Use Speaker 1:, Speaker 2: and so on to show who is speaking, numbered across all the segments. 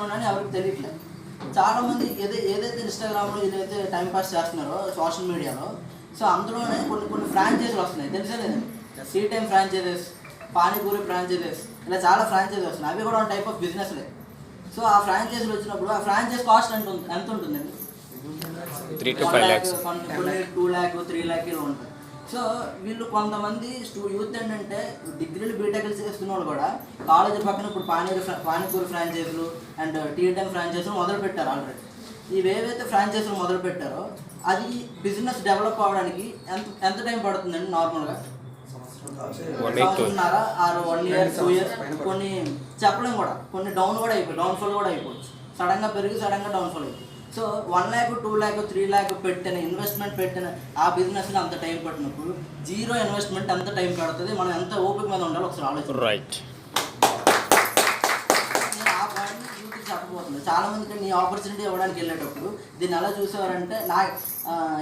Speaker 1: చేస్తున్నానని ఎవరికి తెలియట్లేదు. చాలామంది ఏదైతే ఇన్స్టాగ్రామ్లో ఏదైతే టైంపాస్ చేస్తున్నారో సోషల్ మీడియాలో, సో అందులోనే కొన్ని ఫ్రాంచైజీలు వస్తున్నాయి, తెలుసా లేదండి? సీ టైమ్ ఫ్రాంచైజెస్, పానీపూరి ఫ్రాంచైజెస్, ఇలా చాలా ఫ్రాంచైజీ వస్తున్నాయి. అవి కూడా ఒక టైప్ ఆఫ్ బిజినెస్లే. సో ఆ ఫ్రాంచైజీలు వచ్చినప్పుడు ఆ ఫ్రాంచైజ్ కాస్ట్ ఎంత ఉంటుందండి?
Speaker 2: 3 to 5 lakhs,
Speaker 1: కొన్ని 2 lakh 3 lakh ఇలా ఉంటుంది. సో వీళ్ళు కొంతమంది యూత్ ఏంటంటే డిగ్రీలు బీటెక్లు చేస్తున్న వాళ్ళు కూడా కాలేజీ పక్కన ఇప్పుడు పానీపూరి ఫ్రాంచైజీలు అండ్ టీ టైమ్ ఫ్రాంచైజీలు మొదలు పెట్టారు ఆల్రెడీ. ఇవేవైతే ఫ్రాంచైజీలు మొదలు పెట్టారో అది బిజినెస్ డెవలప్ అవ్వడానికి ఎంత టైం పడుతుందండి నార్మల్గా? సంవత్సరంన్నర, 1 year 2 years, కొన్ని చెప్పలేం కూడా, కొన్ని డౌన్ఫాల్ కూడా అయిపోవచ్చు. సడన్గా పెరిగి సడన్గా డౌన్ఫాల్ అయిపోయి. సో 1 lakh 2 lakh 3 lakh పెట్టిన ఇన్వెస్ట్మెంట్ పెట్టిన ఆ బిజినెస్లో అంత టైం పట్టినప్పుడు జీరో ఇన్వెస్ట్మెంట్ ఎంత టైం పడుతుంది, మనం ఎంత ఓపిక మీద ఉండాలో ఒకసారి ఆలోచించాలి.
Speaker 2: రైట్.
Speaker 1: నేను ఆ పాయింట్ యూత్కి చెప్పబోతున్నాను. చాలామందికి నీ ఆపర్చునిటీ ఇవ్వడానికి వెళ్ళేటప్పుడు దీన్ని ఎలా చూసేవారంటే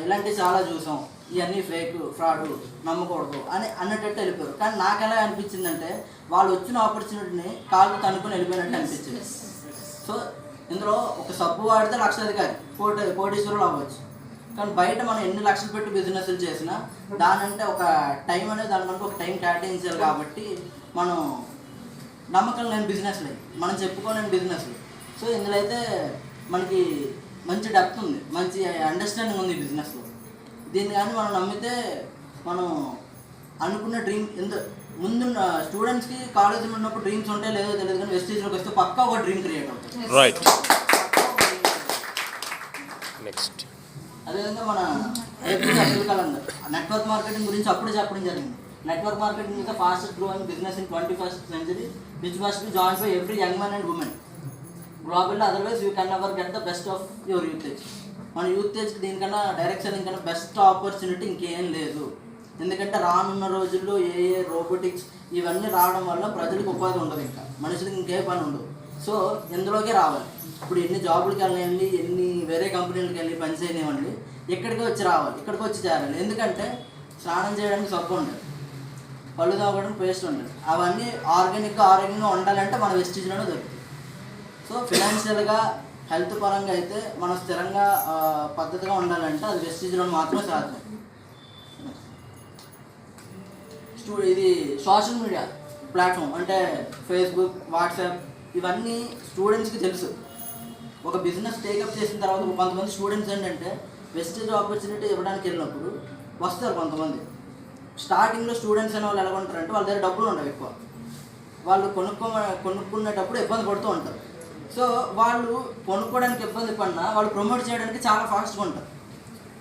Speaker 1: ఇలాంటివి చాలా చూసాం, ఇవన్నీ ఫేక్ ఫ్రాడ్ నమ్మకూడదు అన్నట్టు వెళ్ళిపోయారు. కానీ నాకు ఎలా అనిపించిందంటే వాళ్ళు వచ్చిన ఆపర్చునిటీని కాళ్ళు తనుకొని వెళ్ళిపోయినట్టు అనిపించింది. సో ఇందులో ఒక సబ్బు వాడితే లక్షాధికారి కోటీశ్వరులు అవ్వచ్చు. కానీ బయట మనం ఎన్ని లక్షలు పెట్టి బిజినెస్లు చేసినా దానంటే ఒక టైం అనేది దానికంటే ఒక టైం కేటాయించాలి. కాబట్టి మనం నమ్మకం లేని బిజినెస్లే, మనం చెప్పుకోలేని బిజినెస్లు. సో ఇందులో అయితే మనకి మంచి డెప్త్ ఉంది, మంచి అండర్స్టాండింగ్ ఉంది ఈ బిజినెస్లో. దీన్ని కానీ మనం నమ్మితే మనం అనుకున్న డ్రీమ్ ముందున్న స్టూడెంట్స్కి కాలేజీలో ఉన్నప్పుడు డ్రీమ్స్ ఉంటాయి లేదో తెలియదు, కానీ వెస్టేజ్లోకి వస్తే పక్కా ఒక డ్రీమ్ క్రియేట్ అవుతుంది.
Speaker 2: రైట్. నెక్స్ట్
Speaker 1: అదేవిధంగా మన అబ్దుల్ కలాం గారు నెట్వర్క్ మార్కెటింగ్ గురించి అప్పుడే చెప్పడం జరిగింది. Network marketing is the fastest growing business in 21st century which must be joined by every young man and woman globally, otherwise you can never get the best of your youth age. మన youth ఏజ్కి దీనికన్నా direction ఇంకన్నా best opportunity ఇంకేం లేదు. ఎందుకంటే రానున్న రోజుల్లో robotics ఇవన్నీ రావడం వల్ల ప్రజలకు ఉపాధి ఉండదు, ఇంకా మనుషులకు ఇంకే పని ఉండదు. సో ఇందులోకే రావాలి. ఇప్పుడు ఎన్ని జాబులకి వెళ్ళనివ్వండి, ఎన్ని వేరే కంపెనీలకు వెళ్ళి పని చేయనివ్వండి, ఇక్కడికి వచ్చి రావాలి, ఇక్కడికి వచ్చి చేరాలి. ఎందుకంటే స్నానం చేయడానికి సబ్బు ఉండదు, పళ్ళు తాగడానికి పేస్ట్ ఉండదు. అవన్నీ ఆర్గానిక్గా ఉండాలంటే మన వెస్టీజ్లోనే దొరుకుతుంది. సో ఫినాన్షియల్గా హెల్త్ పరంగా అయితే మనం స్థిరంగా పద్ధతిగా ఉండాలంటే అది వెస్టీజ్లో మాత్రమే సాధ్యం. ఇది సోషల్ మీడియా ప్లాట్ఫామ్ అంటే ఫేస్బుక్, వాట్సాప్ ఇవన్నీ స్టూడెంట్స్కి తెలుసు. ఒక బిజినెస్ టేకప్ చేసిన తర్వాత కొంతమంది స్టూడెంట్స్ ఏంటంటే వెస్టేజ్ ఆపర్చునిటీ ఇవ్వడానికి వెళ్ళినప్పుడు వస్తారు కొంతమంది. స్టార్టింగ్లో స్టూడెంట్స్ అనే వాళ్ళు ఎలా ఉంటారంటే వాళ్ళ దగ్గర డబ్బులు ఉండవు ఎక్కువ, వాళ్ళు కొనుక్కునేటప్పుడు ఇబ్బంది పడుతూ ఉంటారు. సో వాళ్ళు కొనుక్కోవడానికి ఇబ్బంది పడినా వాళ్ళు ప్రమోట్ చేయడానికి చాలా ఫాస్ట్గా ఉంటారు.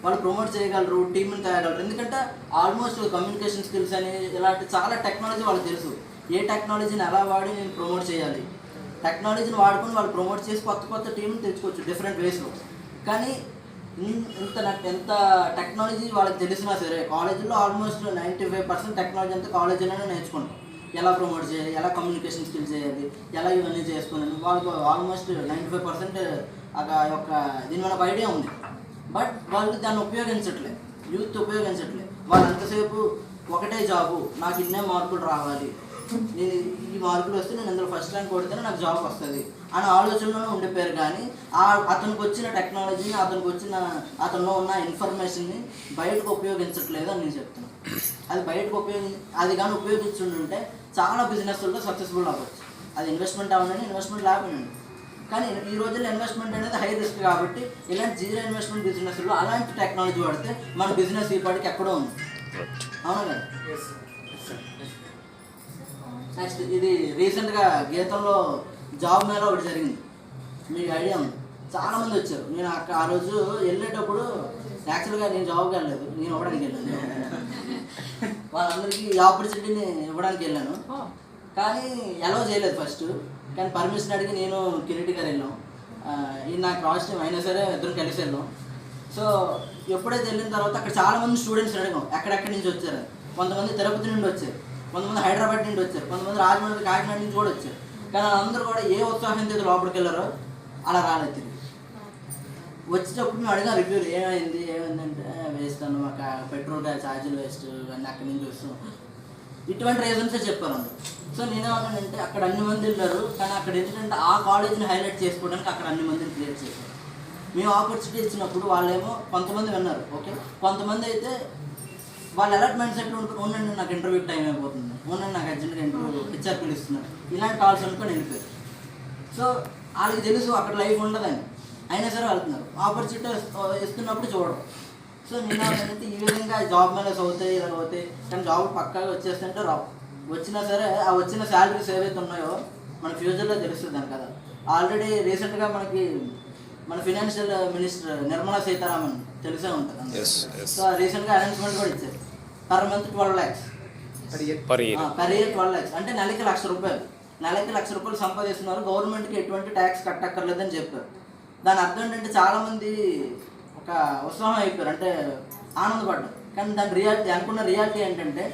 Speaker 1: వాళ్ళు ప్రమోట్ చేయగలరు, టీంని తేగలరు. ఎందుకంటే ఆల్మోస్ట్ కమ్యూనికేషన్ స్కిల్స్ అని ఇలాంటి చాలా టెక్నాలజీ వాళ్ళకి తెలుసు. ఏ టెక్నాలజీని ఎలా వాడి నేను ప్రమోట్ చేయాలి, టెక్నాలజీని వాడుకొని వాళ్ళు ప్రమోట్ చేసి కొత్త టీంని తెచ్చుకోవచ్చు డిఫరెంట్ వేస్లో. కానీ ఎంత టెక్నాలజీ వాళ్ళకి తెలిసినా సరే కాలేజీలో ఆల్మోస్ట్ 95% టెక్నాలజీ అంతా కాలేజీలోనే నేర్చుకుంటాం. ఎలా ప్రమోట్ చేయాలి, ఎలా కమ్యూనికేషన్ స్కిల్స్ చేయాలి, ఎలా ఇవన్నీ చేసుకున్నాను వాళ్ళకు ఆల్మోస్ట్ 95% యొక్క దీని మనకు ఐడియా ఉంది. బట్ వాళ్ళు దాన్ని ఉపయోగించట్లేదు, యూత్ ఉపయోగించట్లేదు. వాళ్ళు అంతసేపు ఒకటే జాబు, నాకు ఇన్నే మార్కులు రావాలి, నేను ఈ మార్కులు వస్తే నేను ఇందులో ఫస్ట్ ర్యాంక్ కొడితేనే నాకు జాబ్ వస్తుంది అనే ఆలోచనలోనే ఉండిపోయారు. కానీ అతనికి వచ్చిన టెక్నాలజీని, అతనిలో ఉన్న ఇన్ఫర్మేషన్ని బయటకు ఉపయోగించట్లేదు అని నేను చెప్తున్నాను. అది కానీ ఉపయోగించుంటే చాలా బిజినెస్లో సక్సెస్ఫుల్ అవ్వచ్చు. అది ఇన్వెస్ట్మెంట్ అవ్వనండి, ఇన్వెస్ట్మెంట్ లేకపోయినండి. కానీ ఈ రోజుల్లో ఇన్వెస్ట్మెంట్ అనేది హై రిస్క్ కాబట్టి ఇలాంటి జీరో ఇన్వెస్ట్మెంట్ బిజినెస్లో అలాంటి టెక్నాలజీ వాడితే మన బిజినెస్ ఈ పాటికి ఎక్కడో ఉంది. అవునా కదా? నెక్స్ట్ ఇది రీసెంట్గా గీతంలో జాబ్ మేళ ఒకటి జరిగింది, మీకు ఐడియా ఉంది. చాలామంది వచ్చారు. నేను ఆ రోజు వెళ్ళేటప్పుడు యాక్చువల్గా నేను జాబ్కి వెళ్ళలేదు, నేను ఇవ్వడానికి వెళ్ళాను. వాళ్ళందరికీ ఈ ఆపర్చునిటీని ఇవ్వడానికి వెళ్ళాను. కానీ అలౌ చేయలేదు ఫస్ట్. కానీ పర్మిషన్ అడిగి నేను కిరీటి గారు వెళ్ళాం. ఇది నాకు క్రాస్ టైం అయినా సరే ఇద్దరం కలిసి వెళ్ళాం. సో ఎప్పుడైతే వెళ్ళిన తర్వాత అక్కడ చాలామంది స్టూడెంట్స్ అడిగాం ఎక్కడెక్కడి నుంచి వచ్చారు. కొంతమంది తిరుపతి నుండి వచ్చారు, కొంతమంది హైదరాబాద్ నుండి వచ్చారు, కొంతమంది రాజమండ్రి కాకినాడ నుంచి కూడా వచ్చారు. కానీ అందరూ కూడా ఏ ఉత్సాహంతో లోపలికి వెళ్ళారో అలా రాలేదు తిరిగి. వచ్చేటప్పుడు మేము అడిగాం రివ్యూలు, ఏమైందంటే వేస్ట్ అన్న మాకు పెట్రోల్ ఛార్జీలు వేస్ట్ అన్నీ అక్కడి నుంచి వస్తాం. ఇటువంటి రీజన్సే చెప్పాను. సో నేనేమన్నానంటే అక్కడ అన్ని మంది వెళ్ళారు, కానీ అక్కడ ఏంటంటే ఆ కాలేజీని హైలైట్ చేసుకోవడానికి అక్కడ అన్ని మందిని క్రియేట్ చేశారు. మేము ఆపర్చునిటీ ఇచ్చినప్పుడు వాళ్ళేమో కొంతమంది విన్నారు, ఓకే, కొంతమంది అయితే వాళ్ళు అలాట్మెంట్ సెట్ ఉండండి నాకు ఇంటర్వ్యూ టైం అయిపోతుంది, ఉండండి నాకు అర్జెంట్గా ఇంటర్వ్యూ హెచ్ఆర్ పిలుస్తున్నారు, ఇలాంటి కాల్స్ అనుకొని వెళ్ళిపోయారు. సో వాళ్ళకి తెలుసు అక్కడ లైఫ్ ఉండదని, అయినా సరే వెళ్తున్నారు. ఆపర్చునిటీ ఇస్తున్నప్పుడు చూడరు. సో నేను ఏంటంటే ఈ విధంగా జాబ్ మేళస్ అవుతాయి, ఇలా అవుతాయి, కానీ జాబ్ పక్కాగా వచ్చేస్తుంటే రావు. వచ్చినా సరే ఆ వచ్చిన శాలరీస్ ఏవైతే ఉన్నాయో మన ఫ్యూచర్లో తెలుస్తుంది దాని కదా. ఆల్రెడీ రీసెంట్గా మన ఫినాన్షియల్ మినిస్టర్ నిర్మలా సీతారామన్ తెలిసే ఉంటుంది. సో రీసెంట్గా అనౌన్స్మెంట్ కూడా ఇచ్చారు, per month 12 lakhs
Speaker 2: per year
Speaker 1: 12 lakhs, అంటే నెలకి ₹1,00,000. నెలకి ₹1,00,000 సంపాదిస్తున్నారు, గవర్నమెంట్కి ఎటువంటి ట్యాక్స్ కట్టక్కర్లేదని చెప్పారు. దాని అర్థం ఏంటంటే చాలామంది ఒక ఉత్సాహం అయిపోయారు, అంటే ఆనందపడ్డారు. కానీ దాని రియాలిటీ అనుకున్న రియాలిటీ ఏంటంటే